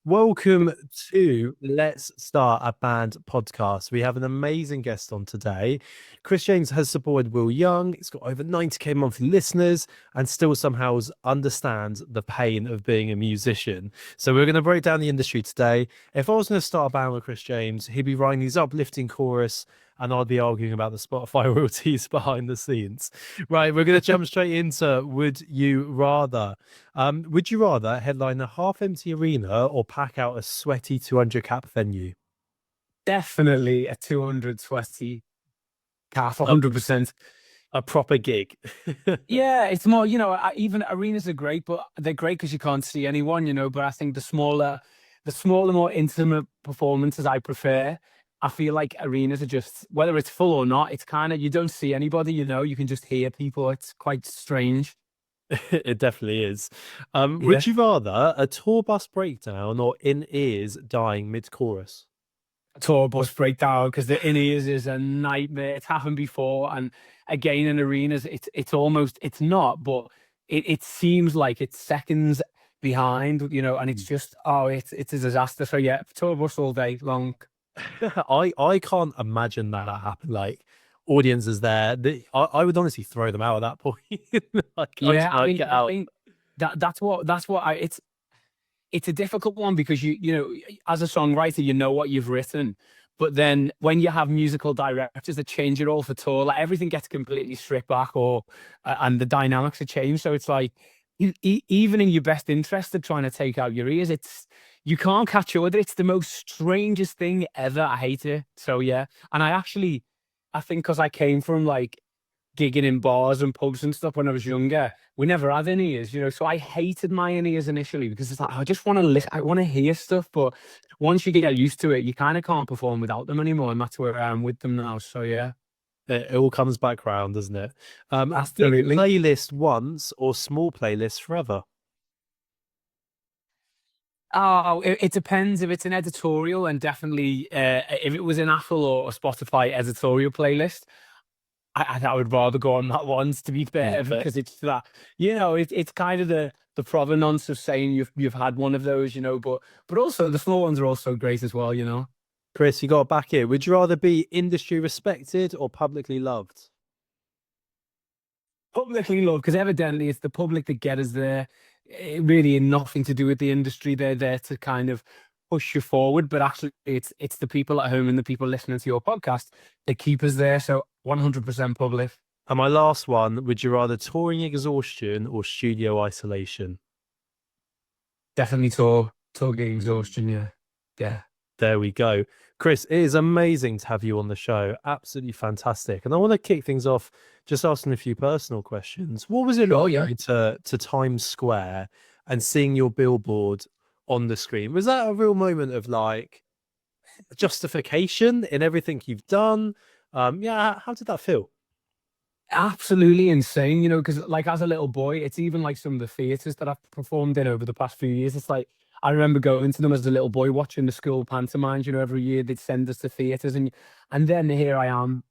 Welcome to Let's Start a Band podcast. We have an amazing guest on today. Kris James has supported Will Young. It's got over 90k monthly listeners and still somehow understands the pain of being a musician. So we're going to break down the industry today. If I was going to start a band with Kris James, he'd be writing these uplifting chorus and I'd be arguing about the Spotify royalties behind the scenes. Right, we're going to jump straight into Would You Rather. Would you rather headline a half-empty arena or pack out a sweaty 200 cap venue? Definitely a 220 calf, A, 100%. a proper gig. Yeah, it's more, even arenas are great, but they're great because you can't see anyone, but I think the smaller, more intimate performances I prefer. I feel like arenas are just, whether it's full or not, it's kind of, you don't see anybody, you can just hear people. It's quite strange. It definitely is. Yeah. Would you rather a tour bus breakdown or in-ears dying mid-chorus? Tour bus breakdown because the in-ears is a nightmare. It's happened before. And again, in arenas, it's almost, it's not, but it seems like it's seconds behind, and it's just, it's a disaster. So yeah, tour bus all day long. I can't imagine that happened. Like audiences there, I would honestly throw them out at that point. Like I just Yeah, I can't mean, get I out. think that's what it's a difficult one because as a songwriter, you know what you've written, but then when you have musical directors that change it all for tour, like everything gets completely stripped back, or and the dynamics are changed. So it's like even in your best interest of trying to take out your ears, you can't catch up with it. It's the most strangest thing ever. I hate it. So yeah, and I think because I came from like gigging in bars and pubs and stuff when I was younger, we never had any ears, so I hated my in ears initially because it's like I just want to listen, I want to hear stuff, but once you get used to it, you kind of can't perform without them anymore, and that's where I am with them now. So yeah, It all comes back round, doesn't it? Big absolutely. playlist once or small playlist forever. Oh, it depends. If it's an editorial, and definitely if it was an Apple or a Spotify editorial playlist, I would rather go on that ones, to be fair, Love it. because it's that, it's kind of the provenance of saying you've had one of those, but also the small ones are also great as well. Kris, you got back here. Would you rather be industry respected or publicly loved? Publicly loved, because evidently it's the public that get us there. Really nothing to do with the industry. They're there to kind of push you forward, but actually it's the people at home and the people listening to your podcast that keep us there. So 100% public. And my last one, would you rather touring exhaustion or studio isolation? Definitely tour exhaustion. Yeah. Yeah. There we go. Kris, it is amazing to have you on the show. Absolutely fantastic. And I want to kick things off just asking a few personal questions. What was it Oh like yeah. going to Times Square and seeing your billboard on the screen? Was that a real moment of like justification in everything you've done? Yeah, how did that feel? Absolutely insane, because like as a little boy, it's even like some of the theatres that I've performed in over the past few years. It's like I remember going to them as a little boy, watching the school pantomimes. Every year they'd send us to theatres, and then here I am.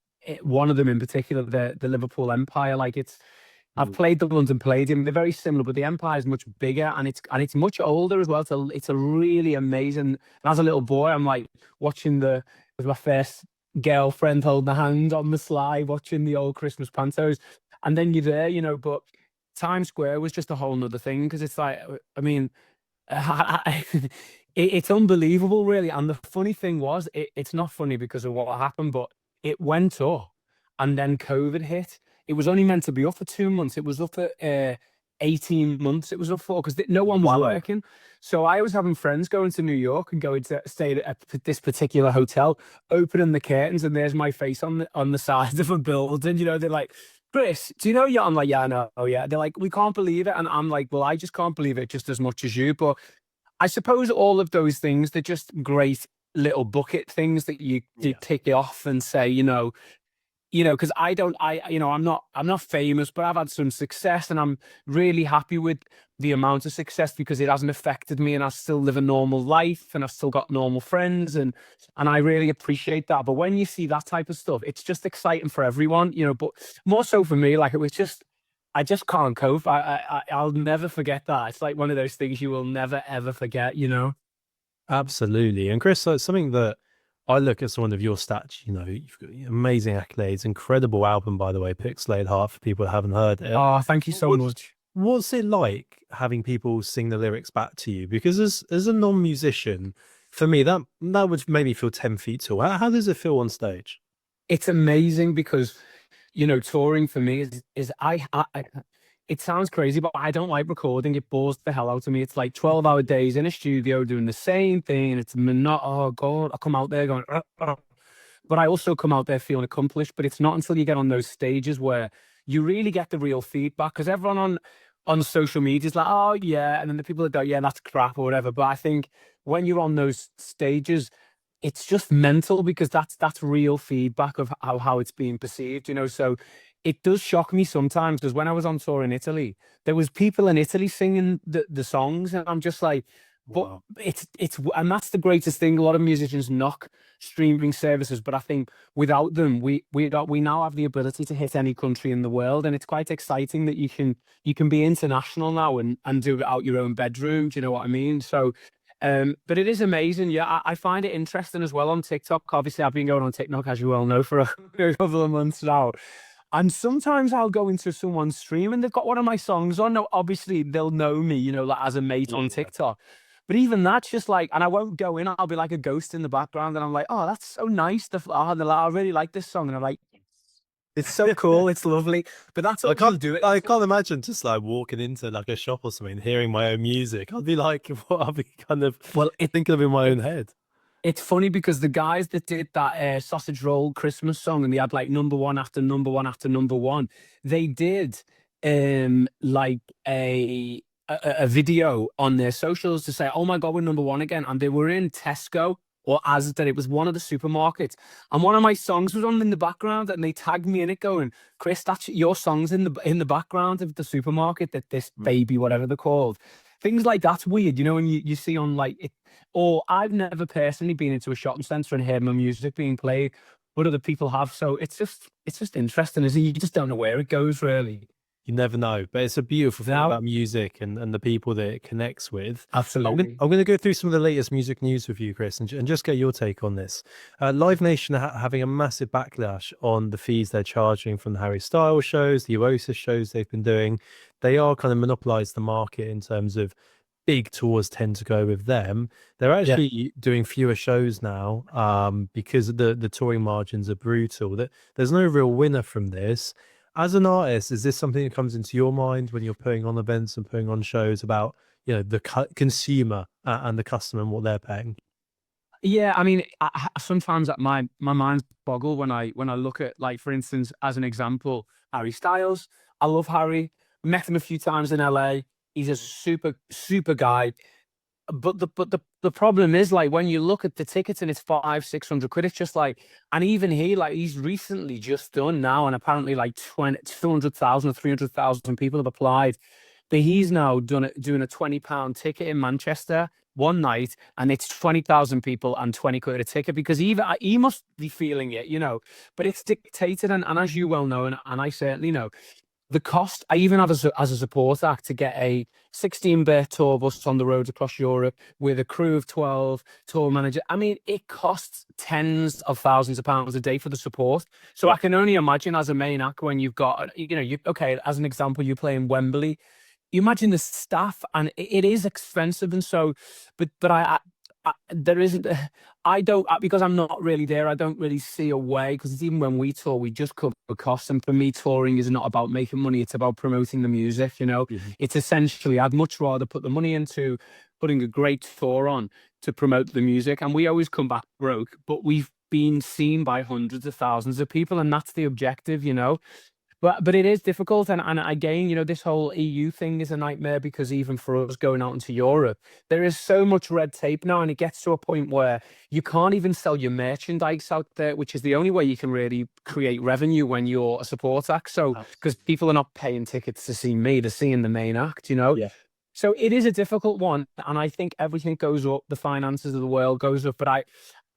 One of them in particular, the Liverpool Empire. Like I've Mm. played the London Palladium. They're very similar, but the Empire is much bigger, and it's much older as well. It's a really amazing. And as a little boy, I'm like watching it was my first girlfriend holding the hand on the slide, watching the old Christmas pantos, and then you're there, But Times Square was just a whole nother thing because it's like, I mean, it's unbelievable, really. And the funny thing was, it's not funny because of what happened, but it went up, and then COVID hit. It was only meant to be up for 2 months. It was up for 18 months. It was up for because no one was Wow. working. So I was having friends going to New York and going to stay at this particular hotel, opening the curtains, and there's my face on the side of a building. They're like, Kris, do you know you? I'm like, yeah, I know. Oh, yeah. They're like, we can't believe it. And I'm like, well, I just can't believe it just as much as you. But I suppose all of those things, they're just great little bucket things that you Yeah. tick off and say, because I don't, I'm not famous, but I've had some success, and I'm really happy with the amount of success because it hasn't affected me, and I still live a normal life, and I've still got normal friends, and I really appreciate that. But when you see that type of stuff, it's just exciting for everyone, But more so for me, like it was just, I just can't cope. I'll never forget that. It's like one of those things you will never ever forget. Absolutely. And Chris, something that I look at some of your stats, you've got amazing accolades, incredible album, by the way, Pixelated Heart, for people that haven't heard it. Oh, thank you so What, much. what's it like having people sing the lyrics back to you? Because as a non-musician, for me, that would make me feel 10 feet tall. How does it feel on stage? It's amazing because, touring for me is it sounds crazy, but I don't like recording. It bores the hell out of me. It's like 12-hour days in a studio doing the same thing. And it's not, oh God, I come out there going, but I also come out there feeling accomplished. But it's not until you get on those stages where you really get the real feedback, because everyone on social media is like, oh yeah, and then the people that go, yeah, that's crap or whatever. But I think when you're on those stages, it's just mental, because that's real feedback of how it's being perceived, So it does shock me sometimes, because when I was on tour in Italy, there was people in Italy singing the songs, and I'm just like, but Wow. and that's the greatest thing. A lot of musicians knock streaming services, but I think without them, we now have the ability to hit any country in the world, and it's quite exciting that you can be international now and do it out your own bedroom. Do you know what I mean? So but it is amazing. Yeah, I find it interesting as well on TikTok. Obviously, I've been going on TikTok, as you well know, for a couple of months now. And sometimes I'll go into someone's stream and they've got one of my songs on. Now, obviously, they'll know me, like as a mate on Yeah. TikTok. But even that's just like, and I won't go in, I'll be like a ghost in the background. And I'm like, oh, that's so nice. They're like, I really like this song. And I'm like, it's so cool. It's lovely. But that's I all you'll can't do it. I can't imagine just like walking into like a shop or something, hearing my own music. I'd be like, what? I'd be kind of Well, thinking of it in my own head. it's funny because the guys that did that sausage roll Christmas song, and they had like number one after number one after number one, they did like a video on their socials to say, oh my God, we're number one again. And they were in Tesco or Asda. It was one of the supermarkets. And one of my songs was on in the background, and they tagged me in it going, Chris, that's your songs in the background of the supermarket, that this baby, whatever they're called. Things like that's weird, when you see on like it. Or I've never personally been into a shopping centre and heard my music being played, but other people have. So it's just interesting, is you just don't know where it goes really. You never know, but it's a beautiful thing Now, about music and the people that it connects with. absolutely. I'm gonna go through some of the latest music news with you, Chris, and just get your take on this. Live Nation are having a massive backlash on the fees they're charging from the Harry Styles shows, the Oasis shows they've been doing. They are kind of monopolized the market in terms of big tours tend to go with them. They're Yeah. actually doing fewer shows now because the touring margins are brutal. That there's no real winner from this. As an artist, is this something that comes into your mind when you're putting on events and putting on shows about the consumer and the customer and what they're paying? Yeah, I mean, sometimes my mind's boggle when I look at, like, for instance, as an example, Harry Styles. I love Harry. Met him a few times in LA. He's a super super guy. But the problem is, like, when you look at the tickets and it's 500-600 quid, it's just like, and even he's recently just done now, and apparently like 200,000 or 300,000 people have applied. But he's now doing a £20 ticket in Manchester one night, and it's 20,000 people and 20 quid a ticket, because he must be feeling it. But it's dictated, and as you well know, and I certainly know, the cost. I even have as a support act to get a 16-bit tour bus on the roads across Europe with a crew of 12 tour manager. I mean, it costs tens of thousands of pounds a day for the support. So I can only imagine, as a main act, when you've got, okay, as an example, you play in Wembley, you imagine the staff, and it is expensive. And so, but there isn't, I don't, because I'm not really there, I don't really see a way, because even when we tour, we just cover costs. And for me, touring is not about making money, it's about promoting the music. Mhm. It's essentially, I'd much rather put the money into putting a great tour on to promote the music, and we always come back broke, but we've been seen by hundreds of thousands of people, and that's the objective. But it is difficult, and again, this whole EU thing is a nightmare, because even for us going out into Europe, there is so much red tape now, and it gets to a point where you can't even sell your merchandise out there, which is the only way you can really create revenue when you're a support act. So, because people are not paying tickets to see me, they're seeing the main act. Yeah. So it is a difficult one, and I think everything goes up, the finances of the world goes up, but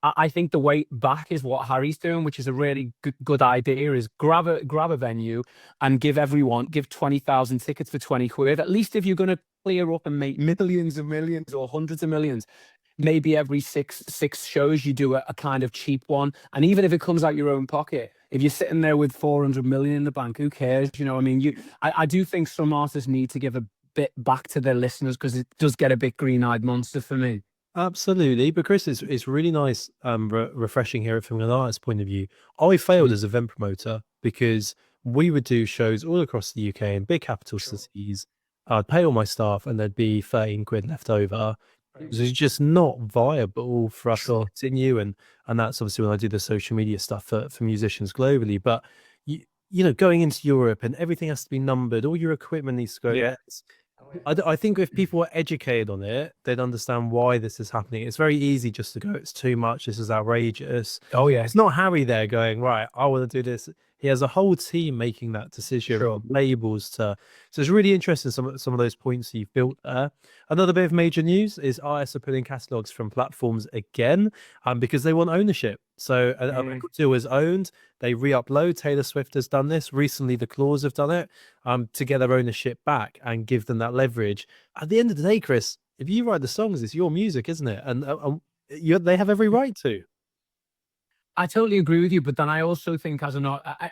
I think the way back is what Harry's doing, which is a really good idea, is grab a venue and give 20,000 tickets for 20 quid. At least if you're going to clear up and make millions and millions or hundreds of millions, maybe every six shows you do a kind of cheap one, and even if it comes out your own pocket, if you're sitting there with 400 million in the bank, who cares? You know, I mean, I do think some artists need to give a bit back to their listeners, because it does get a bit green-eyed monster for me. Absolutely, but Chris, it's really nice, refreshing here from an artist's point of view. I failed as a event promoter because we would do shows all across the UK in big capital cities. I'd pay all my staff, and there'd be 13 quid left over. It was just not viable for us to continue, and that's obviously when I do the social media stuff for musicians globally. But you know, going into Europe and everything has to be numbered, all your equipment needs to go. Yeah. I think if people were educated on it, they'd understand why this is happening. It's very easy just to go, it's too much, this is outrageous. Oh yeah. It's not Harry there going, right, I want to do this. He has a whole team making that decision, Sure. labels to. So it's really interesting, some of those points that you've built there. Another bit of major news is artists are putting catalogs from platforms again, because they want ownership. So a record deal is owned, they re-upload. Taylor Swift has done this recently. The Claws have done it, to get their ownership back and give them that leverage. At the end of the day, Chris, if you write the songs, it's your music, isn't it? And they have every right to. I totally agree with you, but then I also think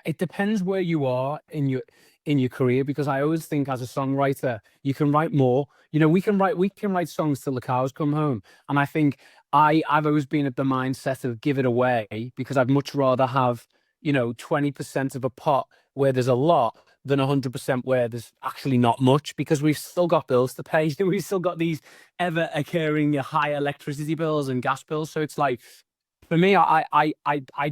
it depends where you are in your career, because I always think as a songwriter, you can write more. You know, we can write songs till the cows come home. And I think I've always been at the mindset of give it away, because I'd much rather have, 20% of a pot where there's a lot than 100% where there's actually not much, because we've still got bills to pay. We've still got these ever occurring high electricity bills and gas bills. So it's like, for me, I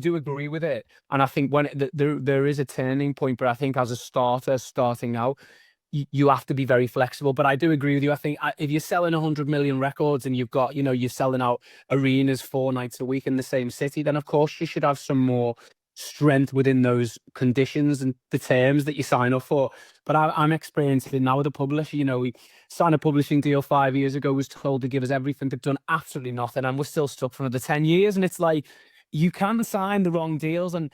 do agree with it, and I think when there is a turning point, but I think as a starter starting out, you have to be very flexible. But I do agree with you. I think if you're selling 100 million records and you've got, you're selling out arenas 4 nights a week in the same city, then of course you should have some more strength within those conditions and the terms that you sign up for. But I'm experiencing it now with a publisher. We signed a publishing deal 5 years ago, was told to give us everything, they've done absolutely nothing, and we're still stuck for another 10 years. And it's like, you can sign the wrong deals, and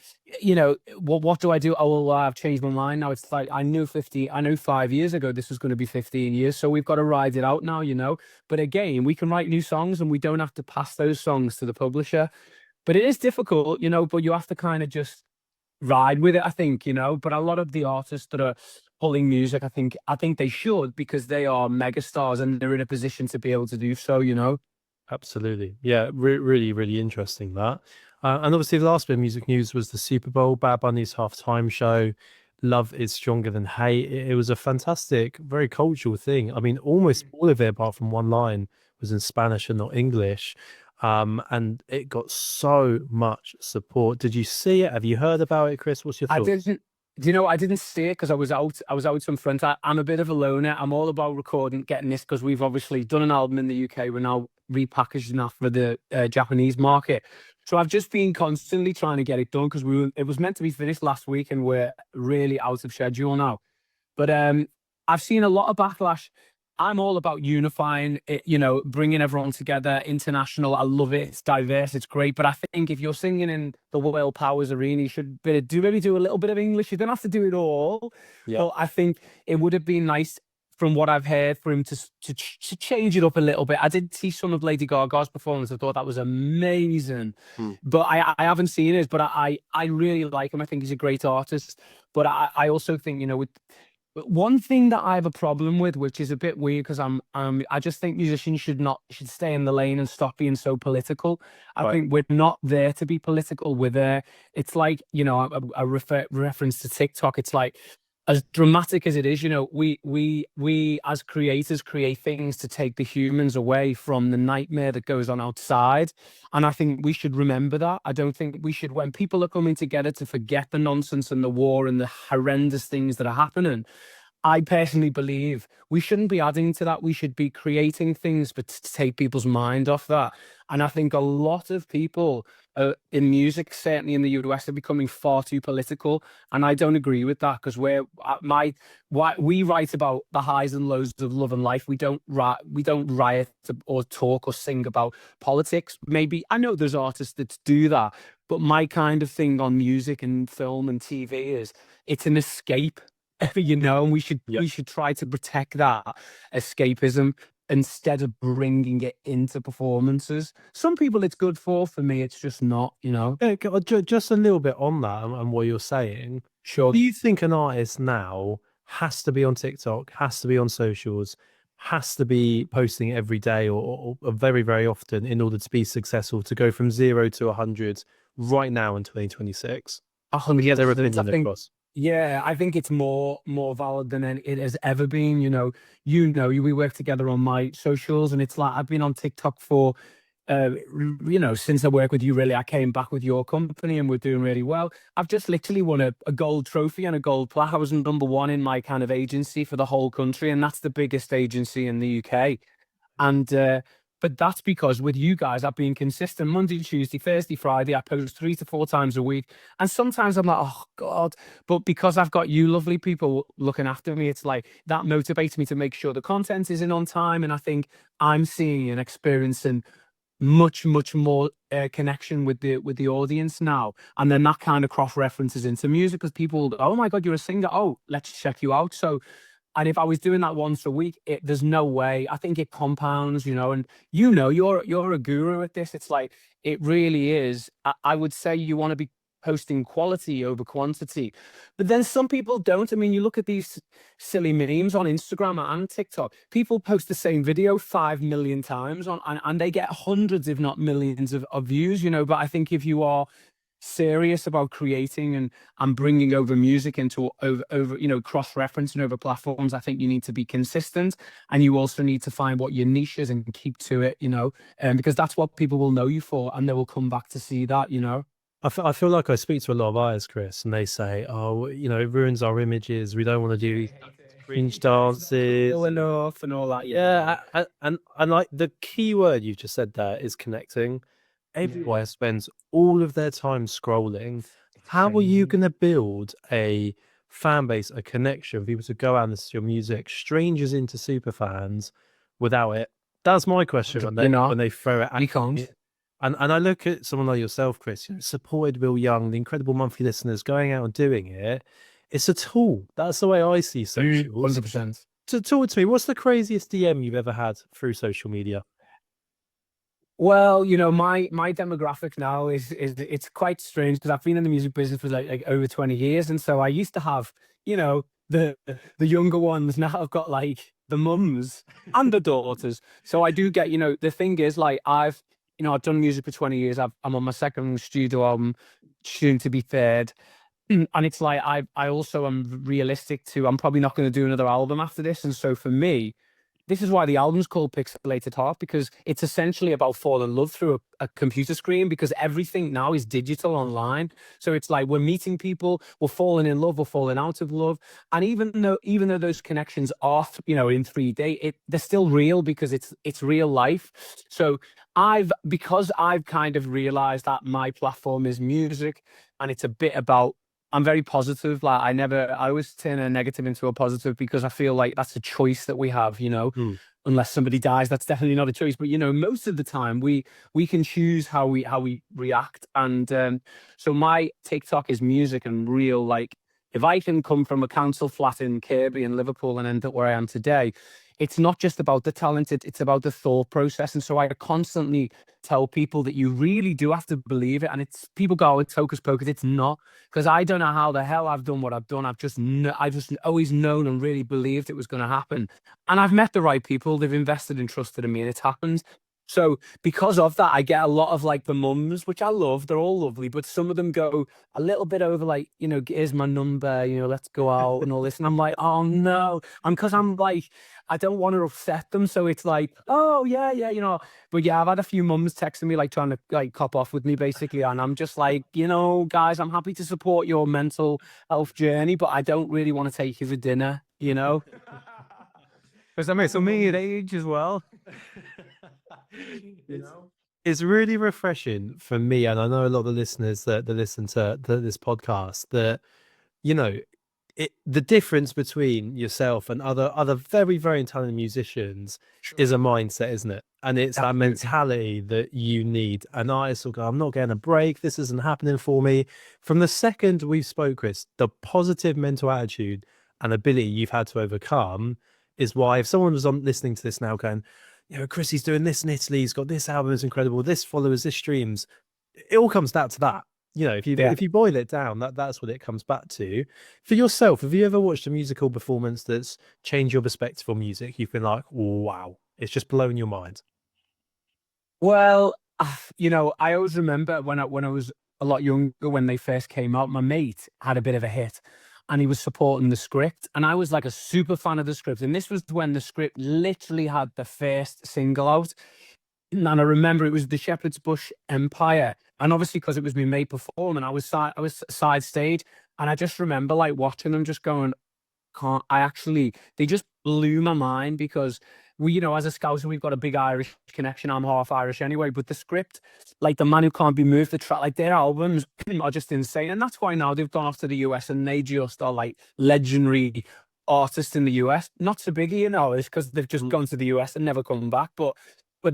what do I do? Oh, well, I've changed my mind now. It's like, I knew 5 years ago this was going to be 15 years, so we've got to ride it out now. But again, we can write new songs and we don't have to pass those songs to the publisher. But it is difficult, but you have to kind of just ride with it, I think. But a lot of the artists that are pulling music, I think they should, because they are megastars and they're in a position to be able to do so. Absolutely. Yeah, really, really interesting that. And obviously the last bit of music news was the Super Bowl, Bad Bunny's halftime show, Love is Stronger Than Hate. It was a fantastic, very cultural thing. I mean, almost all of it, apart from one line, was in Spanish and not English. And it got so much support. Did you see it? Have you heard about it, Chris? What's your thoughts? I didn't. Do you know, I didn't see it because I was out some front. I'm a bit of a loner. I'm all about recording, getting this, because we've obviously done an album in the UK. We're now repackaging that for the Japanese market. So I've just been constantly trying to get it done, because it was meant to be finished last week and we're really out of schedule now. But I've seen a lot of backlash. I'm all about unifying it, bringing everyone together, international. I love it. It's diverse. It's great. But I think if you're singing in the World Powers Arena, you should maybe do a little bit of English. You don't have to do it all. Yeah. But I think it would have been nice, from what I've heard, for him to change it up a little bit. I did see some of Lady Gaga's performance. I thought that was amazing. But I haven't seen it. But I really like him. I think he's a great artist. But I also think, with one thing that I have a problem with, which is a bit weird, because I just think musicians should stay in the lane and stop being so political. I think we're not there to be political. We're there. It's like, a reference to TikTok. It's like, as dramatic as it is, we as creators create things to take the humans away from the nightmare that goes on outside. And I think we should remember that. I don't think we should, when people are coming together to forget the nonsense and the war and the horrendous things that are happening, I personally believe we shouldn't be adding to that. We should be creating things, but to take people's mind off that. And I think a lot of people in music, certainly in the US, are becoming far too political. And I don't agree with that, because we write about the highs and lows of love and life. We don't riot or talk or sing about politics. Maybe, I know there's artists that do that, but my kind of thing on music and film and TV is, it's an escape. And we should try to protect that escapism. instead of bringing it into performances. Some people it's good for me, it's just not, you know. Yeah, just a little bit on that and what you're saying. Sure. Do you think an artist now has to be on TikTok, has to be on socials, has to be posting every day or very, very often in order to be successful, to go from 0 to 100 right now in 2026? 100. Their I opinion think, across. yeah, I think it's more valid than it has ever been. We work together on my socials, and it's like I've been on TikTok for, since I work with you. Really, I came back with your company, and we're doing really well. I've just literally won a gold trophy and a gold plaque. I was number one in my kind of agency for the whole country, and that's the biggest agency in the UK. And but that's because with you guys, I've been consistent Monday, Tuesday, Thursday, Friday. I post 3 to 4 times a week. And sometimes I'm like, oh God. But because I've got you lovely people looking after me, it's like that motivates me to make sure the content is in on time. And I think I'm seeing and experiencing much more connection with the audience now. And then that kind of cross references into music, because people go, oh my God, you're a singer. Oh, let's check you out. So, and if I was doing that once a week, there's no way. I think it compounds, and you're a guru at this. It's like it really is. I would say you want to be posting quality over quantity, but then some people don't. I mean, you look at these silly memes on Instagram and TikTok. People post the same video 5 million times and they get hundreds, if not millions, of views. But I think if you are serious about creating and bringing over music into over cross-referencing over platforms, I think you need to be consistent, and you also need to find what your niche is and keep to it, because that's what people will know you for, and they will come back to see that. I feel like I speak to a lot of artists, Chris, and they say, oh, it ruins our images. We don't want to do cringe dances enough and all that. Yeah, and like the key word you just said there is connecting. Everyone spends all of their time scrolling. How are you going to build a fan base, a connection, people to go out and listen to your music, strangers into super fans without it? That's my question when they throw it at you. Can't. And I look at someone like yourself, Chris, supported Will Young, the incredible monthly listeners, going out and doing it. It's a tool. That's the way I see socials. 100%. So talk to me, what's the craziest DM you've ever had through social media? Well, my demographic now is it's quite strange, because I've been in the music business for like over 20 years. And so I used to have, the younger ones. Now I've got like the mums and the daughters. So I do get, the thing is, like, I've done music for 20 years. I'm on my second studio album, soon to be third. And it's like I also am realistic too. I'm probably not going to do another album after this. And so for me, this is why the album's called Pixelated Heart, because it's essentially about falling in love through a computer screen, because everything now is digital online. So it's like we're meeting people, we're falling in love, we're falling out of love. And even though those connections are, in 3D, they're still real, because it's real life. So because I've kind of realized that my platform is music, and it's a bit about, I'm very positive. Like I always turn a negative into a positive, because I feel like that's a choice that we have, unless somebody dies, that's definitely not a choice. But, most of the time we can choose how we react. And so my TikTok is music and real. Like, if I can come from a council flat in Kirkby in Liverpool and end up where I am today, it's not just about the talent, it's about the thought process. And so I constantly tell people that you really do have to believe it. And it's, people go, oh, it's hocus pocus. It's not, because I don't know how the hell I've done what I've done. I've just always known and really believed it was going to happen. And I've met the right people. They've invested and trusted in me, and it's happened. So because of that, I get a lot of like the mums, which I love. They're all lovely, but some of them go a little bit over, like, here's my number, let's go out and all this. And I'm like, oh no. And because I'm like, I don't want to upset them. So it's like, oh yeah. But yeah, I've had a few mums texting me, like trying to like cop off with me basically. And I'm just like, guys, I'm happy to support your mental health journey, but I don't really want to take you for dinner, Because So me at age as well. It's really refreshing for me, and I know a lot of the listeners that listen to this podcast, that the difference between yourself and other very, very talented musicians is a mindset, isn't it? And it's that mentality that you need. An artist will go, I'm not getting a break, this isn't happening for me. From the second we spoke, Chris, the positive mental attitude and ability you've had to overcome is why if someone was on listening to this now going, you know, Kris, he's doing this in Italy, he's got this album, is incredible, this followers, this streams, it all comes down to that. You know, if you boil it down, that's what it comes back to. For yourself, have you ever watched a musical performance that's changed your perspective on music? You've been like, wow, it's just blown your mind. Well, you know, I always remember when I was a lot younger, when they first came out, my mate had a bit of a hit and he was supporting the script. And I was like a super fan of the script. And this was when the script literally had the first single out. And I remember it was the Shepherd's Bush Empire. And obviously, because it was my mate performing, I was side stage. And I just remember like watching them just going, they just blew my mind, because we, you know, as a Scouser, we've got a big Irish connection. I'm half Irish anyway, but the script, like The Man Who Can't Be Moved, the track, like their albums are just insane. And that's why now they've gone off to the US and they just are like legendary artists in the US. Not so biggie, you know, it's because they've just gone to the US and never come back. But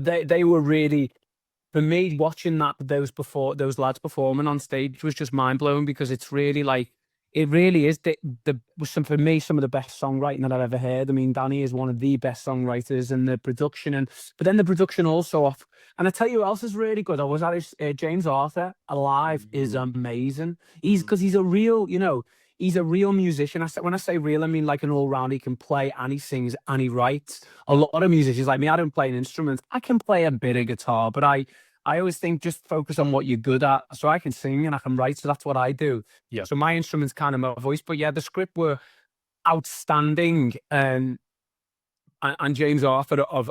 they were really, for me, watching those lads performing on stage was just mind blowing, because it's really like, it really is for me, some of the best songwriting that I've ever heard. I mean, Danny is one of the best songwriters, and the production, but then the production also off. And I tell you who else is really good. I was at James Arthur Alive is amazing. Because he's a real, you know, he's a real musician. When I say real, I mean like an all-round. He can play and he sings and he writes. A lot of musicians like me, I don't play an instrument. I can play a bit of guitar, but I always think just focus on what you're good at. So I can sing and I can write, so that's what I do. Yeah. So my instrument's kind of my voice. But yeah, the script were outstanding. And James Arthur of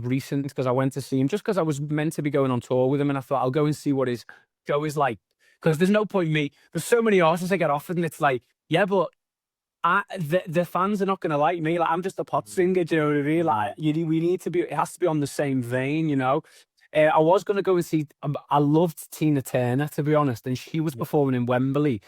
recent, because I went to see him just because I was meant to be going on tour with him, and I thought I'll go and see what his show is like. Because there's no point in me. There's so many artists I get offered, and it's like, yeah, but the fans are not going to like me. Like, I'm just a pop singer. Do you know what I mean? Like, we need to be. It has to be on the same vein, you know. I was going to go and see. I loved Tina Turner, to be honest, and she was performing in Wembley.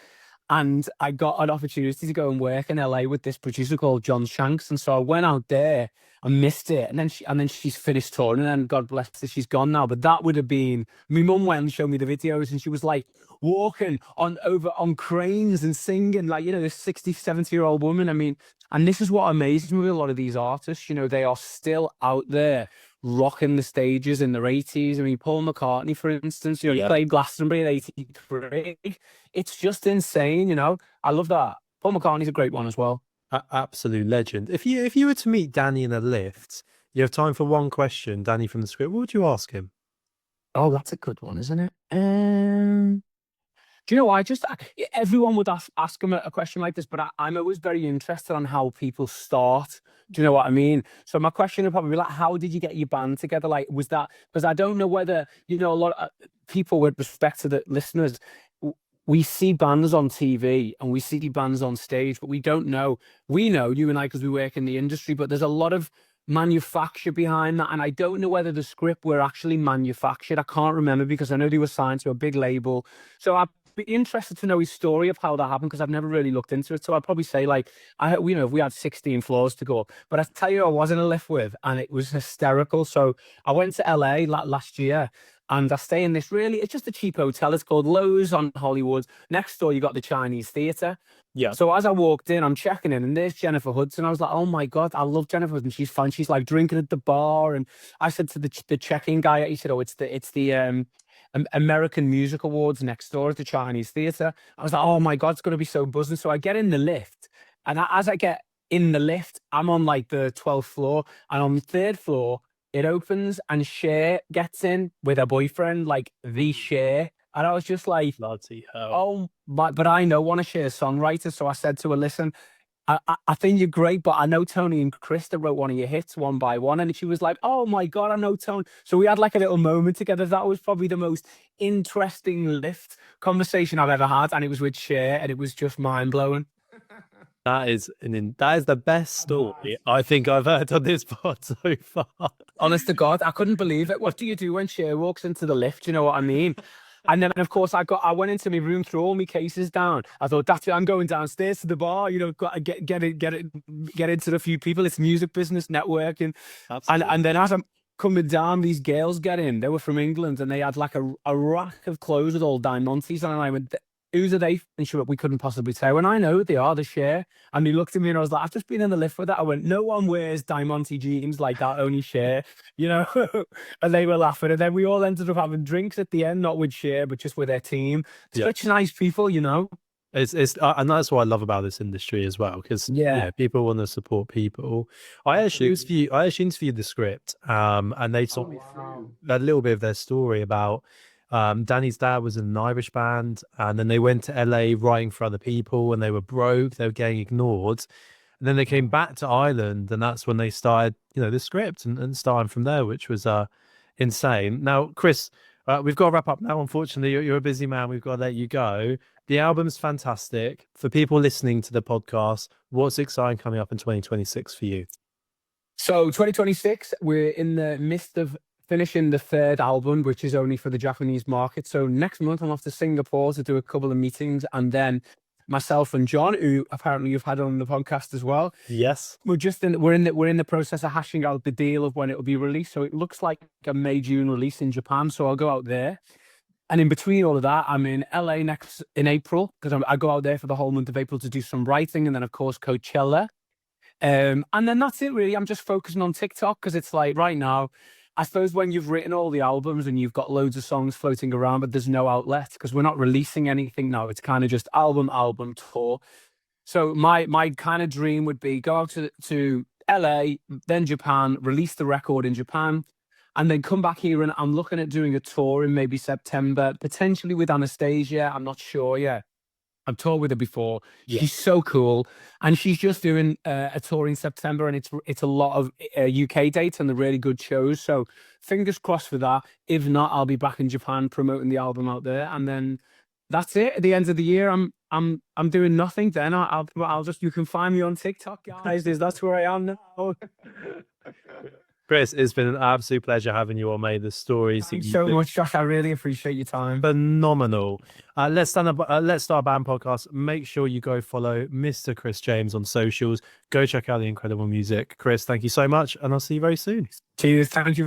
And I got an opportunity to go and work in LA with this producer called John Shanks, and so I went out there. I missed it, and then she's finished touring, and God bless her, she's gone now. But that would have been. My mum went and showed me the videos, and she was like walking on cranes and singing, like, you know, this 60, 70-year-old woman. I mean, and this is what amazes me with a lot of these artists. You know, they are still out there rocking the stages in their 80s. I mean, Paul McCartney, for instance, you know, he played Glastonbury in 83. It's just insane, you know. I love that. Paul McCartney's a great one as well. Absolute legend. If you were to meet Danny in a lift, you have time for one question, Danny from the script, what would you ask him? Oh, that's a good one, isn't it? Do you know, everyone would ask him a question like this, but I'm always very interested on how people start. Do you know what I mean? So my question would probably be like, how did you get your band together? Like, was that, because I don't know whether, you know, a lot of people, with respect to the listeners, we see bands on TV and we see bands on stage, but we don't know. We know, you and I, because we work in the industry, but there's a lot of manufacture behind that. And I don't know whether the script were actually manufactured. I can't remember, because I know they were signed to a big label. So I'd be interested to know his story of how that happened, because I've never really looked into it. So I'd probably say, like, you know, if we had 16 floors to go, but I tell you, I was in a lift with, and it was hysterical. So I went to LA last year, and I stay in this it's just a cheap hotel. It's called Lowe's on Hollywood. Next door, you got the Chinese Theatre. Yeah. So as I walked in, I'm checking in, and there's Jennifer Hudson. I was like, oh my God, I love Jennifer Hudson. She's fun. She's like drinking at the bar. And I said to the check-in guy, he said, oh, it's the American Music Awards next door at the Chinese Theatre. I was like, oh my God, it's going to be so buzzing. So I get in the lift, and as I get in the lift, I'm on like the 12th floor, and on the 3rd floor, it opens and Cher gets in with her boyfriend, like the Cher. And I was just like, bloody hell. Oh my, but I know one of Cher's songwriters. So I said to her, listen, I think you're great, but I know Tony and Kris that wrote one of your hits, One by One. And she was like, oh my God, I know Tony. So we had like a little moment together. That was probably the most interesting lift conversation I've ever had. And it was with Cher, and it was just mind blowing. That is the best story I think I've heard on this pod so far. Honest to God, I couldn't believe it. What do you do when Cher walks into the lift? You know what I mean? And then, of course, I went into my room, threw all my cases down. I thought, that's it, I'm going downstairs to the bar. You know, got to get into a few people. It's music business, networking. Absolutely. And then as I'm coming down, these girls get in. They were from England, and they had like a rack of clothes with all diamantes on. And I went, who's are they? And she went, we couldn't possibly say. When I know who they are, the share. And he looked at me and I was like, I've just been in the lift with that. I went, no one wears Diamante jeans like that, only Cher, you know? And they were laughing. And then we all ended up having drinks at the end, not with Cher, but just with their team. Such nice people, you know? It's and that's what I love about this industry as well, because people want to support people. I actually interviewed the script, and they told me through a little bit of their story about Danny's dad was in an Irish band, and then they went to LA writing for other people, and they were broke, they were getting ignored, and then they came back to Ireland, and that's when they started, the script and starting from there, which was insane. Now, Kris, we've got to wrap up now. Unfortunately, you're a busy man. We've got to let you go. The album's fantastic. For people listening to the podcast, what's exciting coming up in 2026 for you? So 2026, we're in the midst of finishing the third album, which is only for the Japanese market. So next month, I'm off to Singapore to do a couple of meetings, and then myself and John, who apparently you've had on the podcast as well. Yes, we're in the process of hashing out the deal of when it will be released. So it looks like a May-June release in Japan. So I'll go out there. And in between all of that, I'm in LA in April, because I go out there for the whole month of April to do some writing, and then of course Coachella. And then that's it really. I'm just focusing on TikTok, because it's like right now, I suppose when you've written all the albums and you've got loads of songs floating around, but there's no outlet because we're not releasing anything now. It's kind of just album tour. So my kind of dream would be go out to LA, then Japan, release the record in Japan, and then come back here. And I'm looking at doing a tour in maybe September, potentially with Anastasia. I'm not sure yet. I've toured with her before. She's so cool, and she's just doing a tour in September, and it's a lot of UK dates and the really good shows. So fingers crossed for that. If not, I'll be back in Japan promoting the album out there, and then that's it. At the end of the year, I'm doing nothing. Then I'll just, you can find me on TikTok, guys. That's where I am now. Kris, it's been an absolute pleasure having you on, mate. The stories. Thanks so much, Josh. I really appreciate your time. Phenomenal. Let's Start a Band podcast. Make sure you go follow Mr. Kris James on socials. Go check out the incredible music. Kris, thank you so much, and I'll see you very soon. Cheers. Thank you.